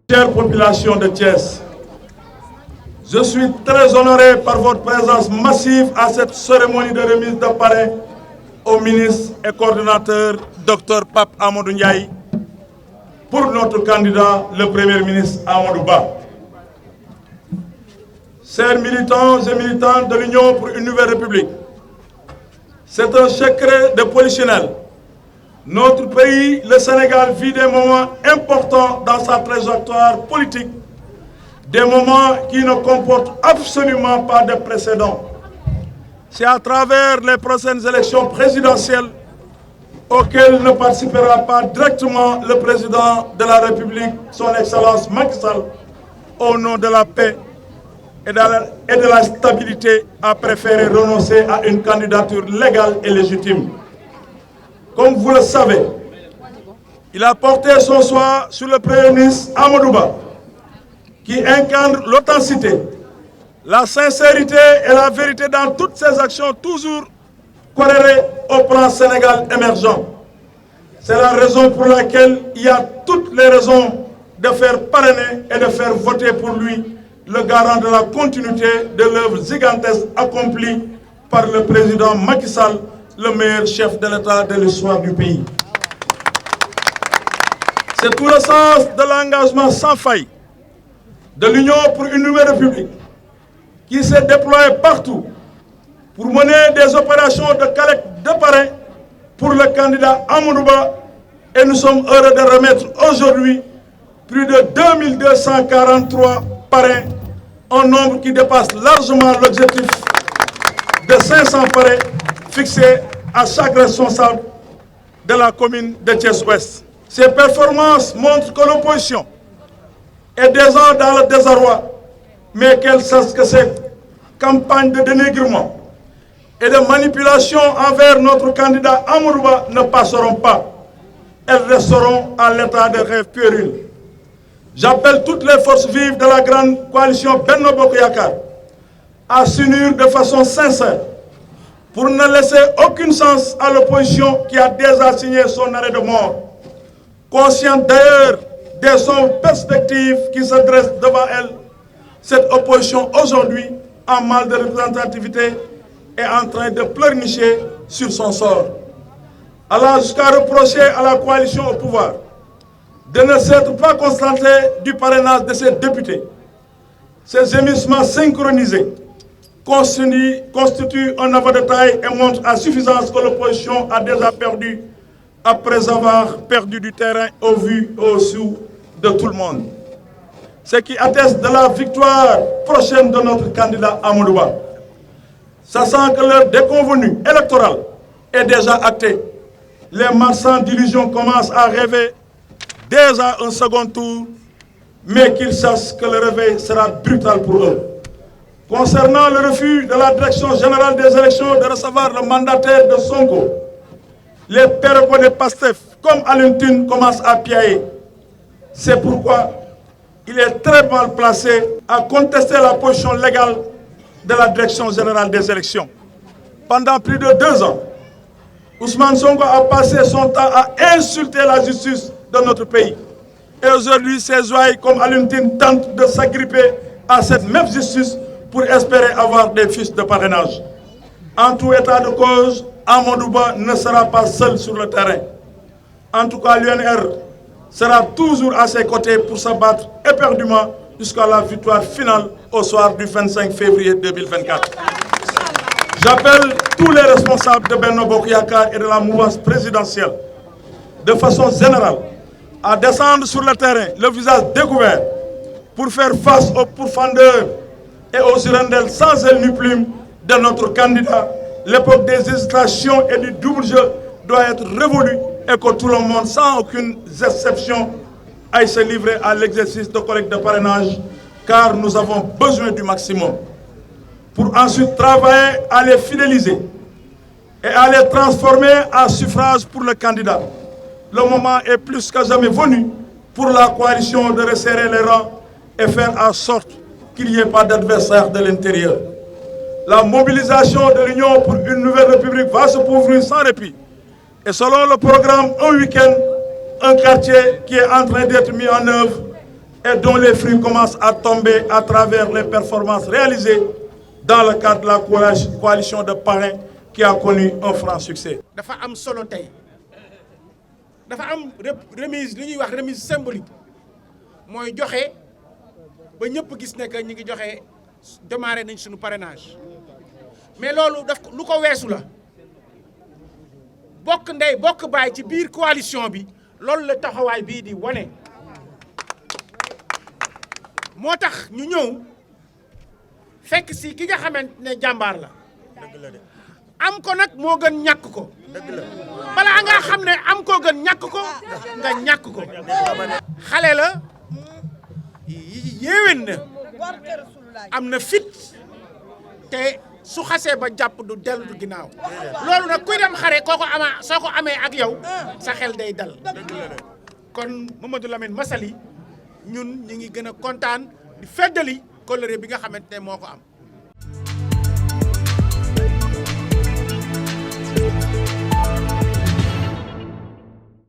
Chère population de Thiès, je suis très honoré par votre présence massive à cette cérémonie de remise de parrain au ministre et coordinateur Dr Pape Amadou Ndiaye pour notre candidat, le Premier ministre Amadou Ba. Chers militants et militantes de l'Union pour une nouvelle République, c'est un secret de polichinelle. Notre pays, le Sénégal, vit des moments importants dans sa trajectoire politique, des moments qui ne comportent absolument pas de précédent. C'est à travers les prochaines élections présidentielles auxquelles ne participera pas directement le président de la République, son Excellence Macky Sall, au nom de la paix et de la stabilité, a préféré renoncer à une candidature légale et légitime. Comme vous le savez, il a porté son choix sur le Premier ministre Amadou Ba, qui incarne l'authenticité, la sincérité et la vérité dans toutes ses actions, toujours corrélées au plan Sénégal émergent. C'est la raison pour laquelle il y a toutes les raisons de faire parrainer et de faire voter pour lui, le garant de la continuité de l'œuvre gigantesque accomplie par le président Macky Sall, le meilleur chef de l'État de l'histoire du pays. C'est tout le sens de l'engagement sans faille de l'Union pour une nouvelle République qui s'est déployée partout pour mener des opérations de collecte de parrains pour le candidat Amadou Ba, et nous sommes heureux de remettre aujourd'hui plus de 2243 parrains, un nombre qui dépasse largement l'objectif de 500 parrains fixé à chaque responsable de la commune de Thiès-Ouest. Ces performances montrent que l'opposition est déjà dans le désarroi, mais qu'elle sache que ces campagnes de dénigrement et de manipulation envers notre candidat Amadou Ba ne passeront pas. Elles resteront à l'état de rêve puéril. J'appelle toutes les forces vives de la grande coalition Benno Bokk Yakaar à s'unir de façon sincère pour ne laisser aucune chance à l'opposition qui a déjà signé son arrêt de mort. Consciente d'ailleurs des sombres perspectives qui se dressent devant elle, cette opposition aujourd'hui, en mal de représentativité, est en train de pleurnicher sur son sort. Allant jusqu'à reprocher à la coalition au pouvoir de ne s'être pas concentrée du parrainage de ses députés. Ces gémissements synchronisés constituent un aveu de taille et montrent à suffisance que l'opposition a déjà perdu après avoir perdu du terrain au vu et au su de tout le monde. Ce qui atteste de la victoire prochaine de notre candidat Amadou Ba. Sachant que leur déconvenue électorale est déjà actée, les marchands d'illusions commencent à rêver déjà un second tour, mais qu'ils sachent que le réveil sera brutal pour eux. Concernant le refus de la Direction générale des élections de recevoir le mandataire de Sonko, les pérocos de Pastef, comme Alioune Tine, commencent à piailler. C'est pourquoi il est très mal placé à contester la position légale de la Direction générale des élections. Pendant plus de 2 ans, Ousmane Sonko a passé son temps à insulter la justice de notre pays. Et aujourd'hui, ses ouailles comme Alioune Tine tentent de s'agripper à cette même justice pour espérer avoir des fiches de parrainage. En tout état de cause, Amadou Ba ne sera pas seul sur le terrain. En tout cas, l'UNR sera toujours à ses côtés pour se battre éperdument jusqu'à la victoire finale au soir du 25 février 2024. J'appelle tous les responsables de Benno Bokk Yakaar et de la mouvance présidentielle, de façon générale, à descendre sur le terrain, le visage découvert, pour faire face aux pourfendeurs et aux hirondelles sans aile ni plume de notre candidat. L'époque des hésitations et du double jeu doit être révolue et que tout le monde, sans aucune exception, aille se livrer à l'exercice de collecte de parrainage, car nous avons besoin du maximum. Pour ensuite travailler à les fidéliser et à les transformer en suffrage pour le candidat. Le moment est plus que jamais venu pour la coalition de resserrer les rangs et faire en sorte qu'il n'y ait pas d'adversaire de l'intérieur. La mobilisation de l'Union pour une nouvelle République va se poursuivre sans répit. Et selon le programme Un week-end, un quartier qui est en train d'être mis en œuvre et dont les fruits commencent à tomber à travers les performances réalisées dans le cadre de la coalition de parrains qui a connu un franc succès. dafa am solo tey dafa am remise li ñuy wax remise symbolique mooy joxe ba ñëpp gis ne que ñu ngi joxe démarré nañ suñu parrainage mais loolu daf lu ko weesu la bokk ndey bokk baay ci biir coalition bi loolu la taxawaay bii di wane moo tax ñu ñëw fekk si ki nga xamante ne jàmbaar la am ko nag moo gën ñàkk ko balaa nga xam ne am ko gën ñàkk ko nga ñàkk ko xale la yéwén na am na fit te su xasee ba jàpp du dellu ginnaaw loolu nag kuy dem xare kooko ama soo ko amee ak yow sa xel day dal kon Mamadou Lamine Massaly ñun ñi ngi gën a kontaan di feddali kóllëre bi nga xamante ne moo ko am